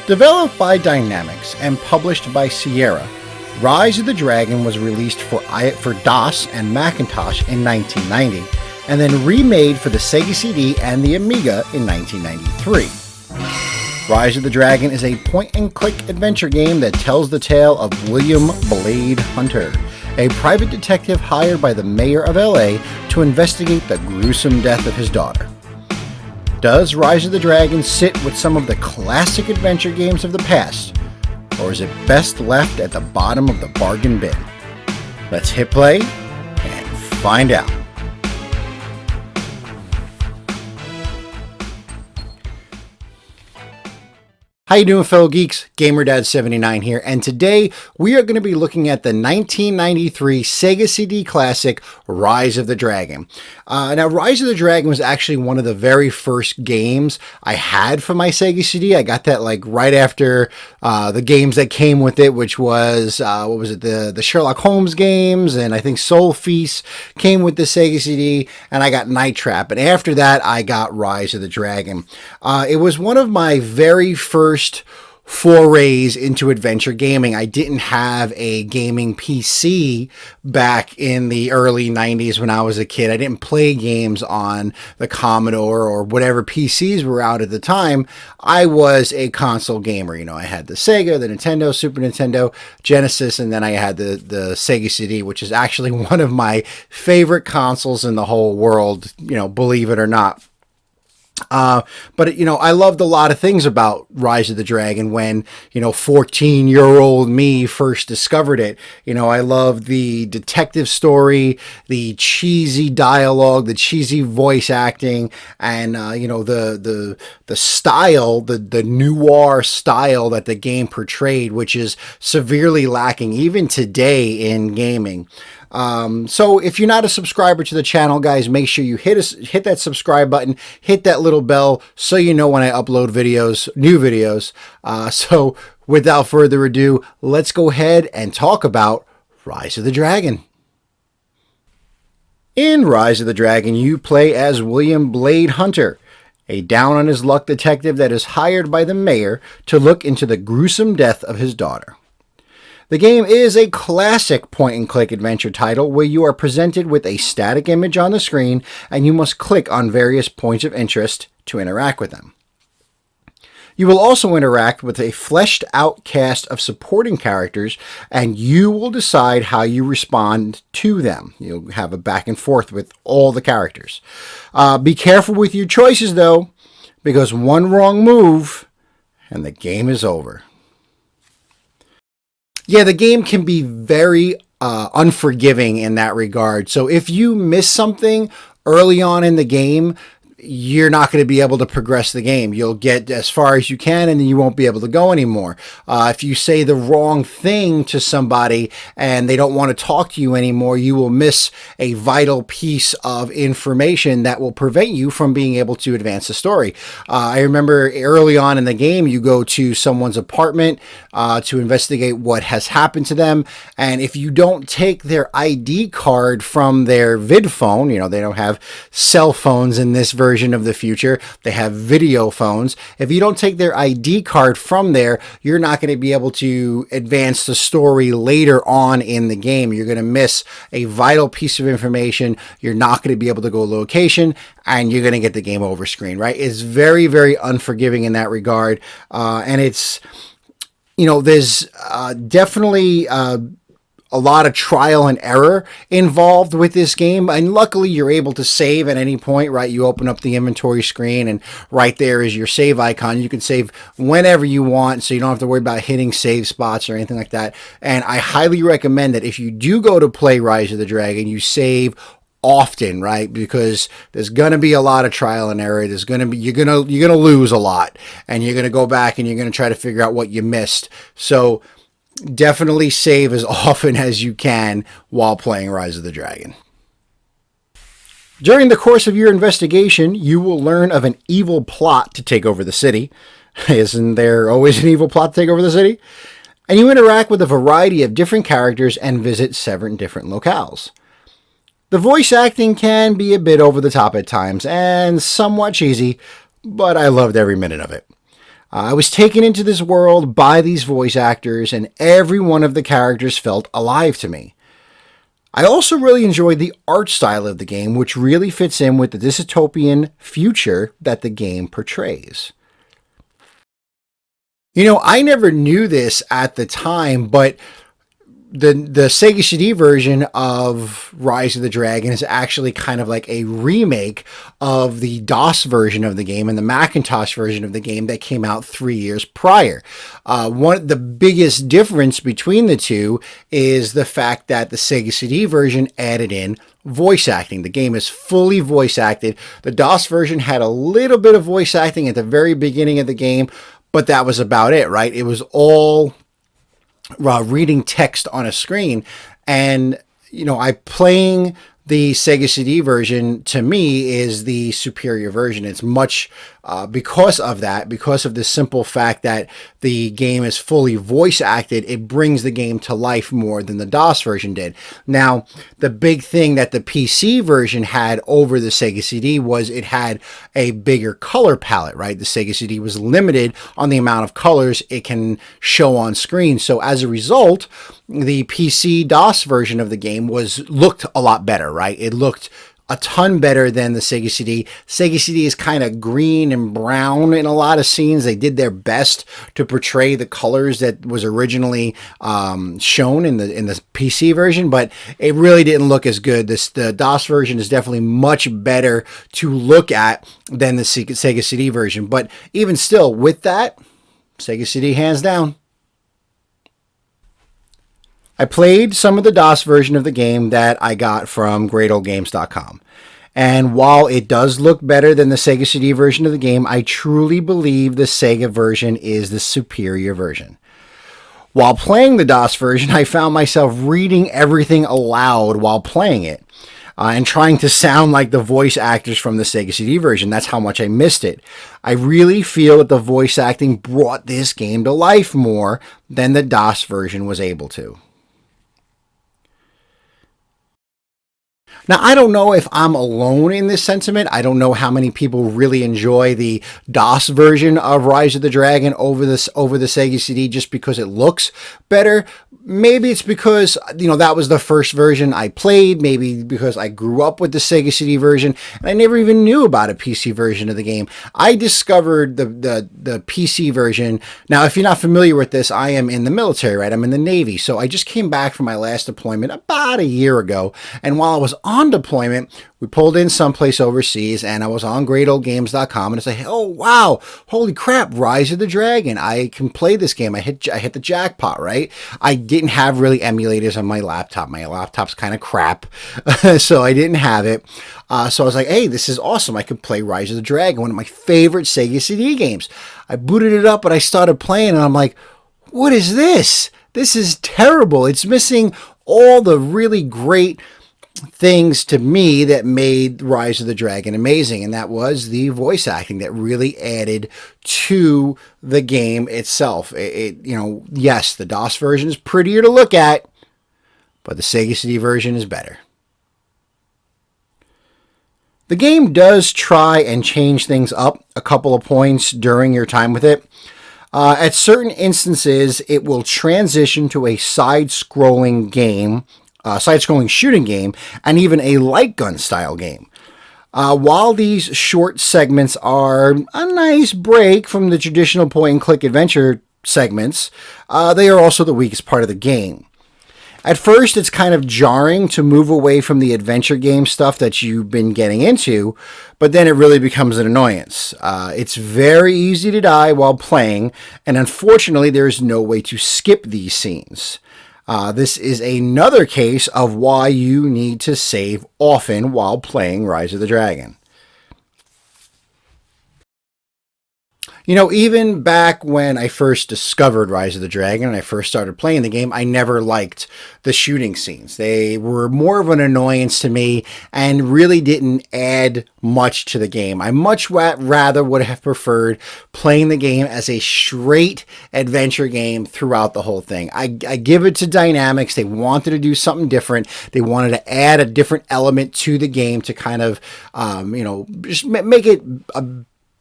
Developed by Dynamics and published by Sierra, Rise of the Dragon was released for DOS and Macintosh in 1990, and then remade for the Sega CD and the Amiga in 1993. Rise of the Dragon is a point-and-click adventure game that tells the tale of William Blade Hunter, a private detective hired by the mayor of LA to investigate the gruesome death of his daughter. Does Rise of the Dragon sit with some of the classic adventure games of the past, or is it best left at the bottom of the bargain bin? Let's hit play and find out. How you doing, fellow geeks? GamerDad79 here, and today we are going to be looking at the 1993 Sega CD classic, Rise of the Dragon. Now, Rise of the Dragon was actually one of the very first games I had for my Sega CD. I got that like right after the games that came with it, which was, the Sherlock Holmes games, and I think Soul Feast came with the Sega CD, and I got Night Trap. And after that, I got Rise of the Dragon. It was one of my very first forays into adventure gaming. I didn't have a gaming PC back in the early 90s when I was a kid. I didn't play games on the Commodore or whatever PCs were out at the time. I was a console gamer. You know, I had the Sega, the Nintendo, Super Nintendo, Genesis, and then I had the Sega CD, which is actually one of my favorite consoles in the whole world, you know, believe it or not. But, you know, I loved a lot of things about Rise of the Dragon when, you know, 14-year-old me first discovered it. You know, I loved the detective story, the cheesy dialogue, the cheesy voice acting, and, you know, the style, the noir style that the game portrayed, which is severely lacking even today in gaming. So if you're not a subscriber to the channel, guys, make sure you hit that subscribe button, hit that little bell so you know when I upload new videos. So without further ado, let's go ahead and talk about Rise of the Dragon. In Rise of the Dragon, you play as William Blade Hunter, a down-on-his-luck detective that is hired by the mayor to look into the gruesome death of his daughter. The game is a classic point-and-click adventure title where you are presented with a static image on the screen and you must click on various points of interest to interact with them. You will also interact with a fleshed-out cast of supporting characters, and you will decide how you respond to them. You'll have a back and forth with all the characters. Be careful with your choices, though, because one wrong move and the game is over. Yeah, the game can be very unforgiving in that regard. So if you miss something early on in the game, you're not going to be able to progress the game. You'll get as far as you can and then you won't be able to go anymore. If you say the wrong thing to somebody and they don't want to talk to you anymore, you will miss a vital piece of information that will prevent you from being able to advance the story. I remember early on in the game, you go to someone's apartment to investigate what has happened to them. And if you don't take their ID card from their vid phone, you know, they don't have cell phones in this version of the future. They have video phones. If you don't take their ID card from there, you're not going to be able to advance the story later on in the game. You're going to miss a vital piece of information. You're not going to be able to go location, and you're going to get the game over screen, right? It's very, very unforgiving in that regard. And it's, you know, there's definitely a lot of trial and error involved with this game, and luckily you're able to save at any point, right? You open up the inventory screen and right there is your save icon. You can save whenever you want, so you don't have to worry about hitting save spots or anything like that. And I highly recommend that if you do go to play Rise of the Dragon, you save often, right? Because there's going to be a lot of trial and error. There's going to be, you're going to lose a lot, and you're going to go back and you're going to try to figure out what you missed. So definitely save as often as you can while playing Rise of the Dragon. During the course of your investigation, you will learn of an evil plot to take over the city. Isn't there always an evil plot to take over the city? And you interact with a variety of different characters and visit 7 different locales. The voice acting can be a bit over the top at times and somewhat cheesy, but I loved every minute of it. I was taken into this world by these voice actors, and every one of the characters felt alive to me. I also really enjoyed the art style of the game, which really fits in with the dystopian future that the game portrays. I never knew this at the time, but the Sega CD version of Rise of the Dragon is actually kind of like a remake of the DOS version of the game and the Macintosh version of the game that came out 3 years prior. The biggest difference between the two is the fact that the Sega CD version added in voice acting. The game is fully voice acted. The DOS version had a little bit of voice acting at the very beginning of the game, but that was about it, right? It was all reading text on a screen. And I playing the Sega CD version, to me, is the superior version. It's much because of that, because of the simple fact that the game is fully voice acted, it brings the game to life more than the DOS version did. Now, the big thing that the PC version had over the Sega CD was it had a bigger color palette, right? The Sega CD was limited on the amount of colors it can show on screen. So as a result, the PC DOS version of the game looked a lot better, right? It looked a ton better than the Sega CD. Sega CD is kind of green and brown in a lot of scenes. They did their best to portray the colors that was originally shown in the PC version, but it really didn't look as good. The DOS version is definitely much better to look at than the Sega CD version. But even still, with that, Sega CD hands down. I played some of the DOS version of the game that I got from GreatOldGames.com. And while it does look better than the Sega CD version of the game, I truly believe the Sega version is the superior version. While playing the DOS version, I found myself reading everything aloud while playing it. And trying to sound like the voice actors from the Sega CD version. That's how much I missed it. I really feel that the voice acting brought this game to life more than the DOS version was able to. Now, I don't know if I'm alone in this sentiment. I don't know how many people really enjoy the DOS version of Rise of the Dragon over the Sega CD just because it looks better. Maybe it's because, that was the first version I played. Maybe because I grew up with the Sega CD version and I never even knew about a PC version of the game. I discovered the PC version. Now, if you're not familiar with this, I am in the military, right? I'm in the Navy. So I just came back from my last deployment about a year ago. And while I was on deployment, we pulled in someplace overseas and I was on GreatOldGames.com and it's like, oh, wow, holy crap, Rise of the Dragon. I can play this game. I hit the jackpot, right? I didn't have really emulators on my laptop. My laptop's kind of crap, so I didn't have it. So I was like, hey, this is awesome. I could play Rise of the Dragon, one of my favorite Sega CD games. I booted it up and I started playing and I'm like, what is this? This is terrible. It's missing all the really great things to me that made Rise of the Dragon amazing, and that was the voice acting that really added to the game itself. Yes, the DOS version is prettier to look at, but the Sega CD version is better. The game does try and change things up a couple of points during your time with it. At certain instances, it will transition to a side-scrolling shooting game, and even a light gun style game. While these short segments are a nice break from the traditional point-and-click adventure segments, they are also the weakest part of the game. At first, it's kind of jarring to move away from the adventure game stuff that you've been getting into, but then it really becomes an annoyance. It's very easy to die while playing, and unfortunately, there's no way to skip these scenes. This is another case of why you need to save often while playing Rise of the Dragon. Even back when I first discovered Rise of the Dragon and I first started playing the game, I never liked the shooting scenes. They were more of an annoyance to me and really didn't add much to the game. I much rather would have preferred playing the game as a straight adventure game throughout the whole thing. I give it to Dynamics. They wanted to do something different. They wanted to add a different element to the game to kind of, just make it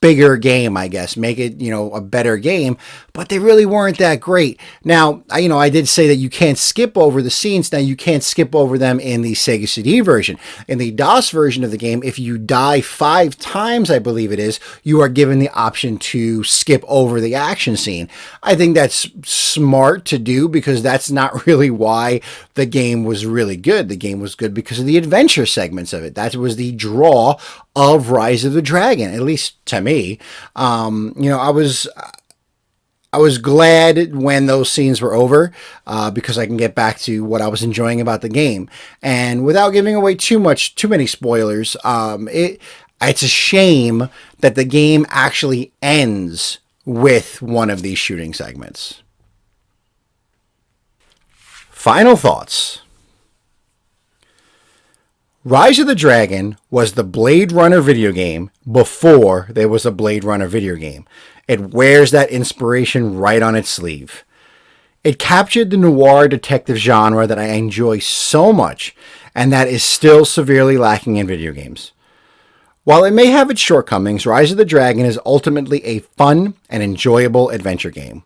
bigger game, I guess, make it, a better game, but they really weren't that great. Now, I did say that you can't skip over the scenes. Now, you can't skip over them in the Sega CD version. In the DOS version of the game, if you die 5 times, I believe it is, you are given the option to skip over the action scene. I think that's smart to do because that's not really why the game was really good. The game was good because of the adventure segments of it. That was the draw of Rise of the Dragon, at least to me. I was glad when those scenes were over because I can get back to what I was enjoying about the game. And without giving away too many spoilers, it's a shame that the game actually ends with one of these shooting segments. Final thoughts. Rise of the Dragon was the Blade Runner video game before there was a Blade Runner video game. It wears that inspiration right on its sleeve. It captured the noir detective genre that I enjoy so much, and that is still severely lacking in video games. While it may have its shortcomings, Rise of the Dragon is ultimately a fun and enjoyable adventure game.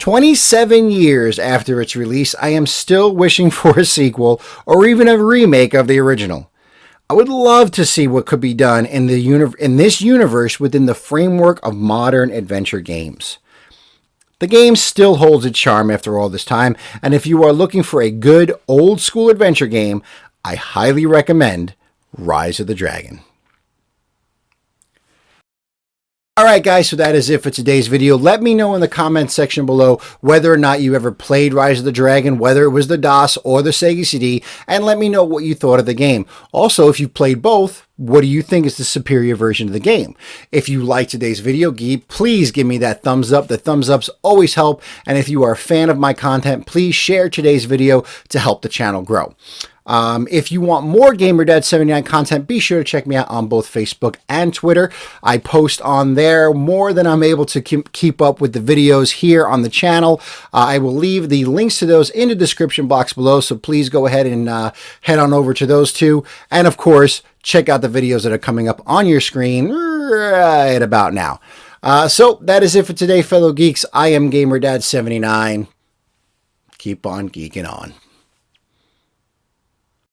27 years after its release, I am still wishing for a sequel or even a remake of the original. I would love to see what could be done in this universe within the framework of modern adventure games. The game still holds its charm after all this time, and if you are looking for a good old school adventure game, I highly recommend Rise of the Dragon. Alright guys, so that is it for today's video. Let me know in the comments section below whether or not you ever played Rise of the Dragon, whether it was the DOS or the Sega CD, and let me know what you thought of the game. Also, if you've played both, what do you think is the superior version of the game? If you liked today's video, please give me that thumbs up. The thumbs ups always help, and if you are a fan of my content, please share today's video to help the channel grow. If you want more GamerDad79 content, be sure to check me out on both Facebook and Twitter. I post on there more than I'm able to keep up with the videos here on the channel. I will leave the links to those in the description box below, so please go ahead and head on over to those two. And of course, check out the videos that are coming up on your screen right about now. So that is it for today, fellow geeks. I am GamerDad79. Keep on geeking on.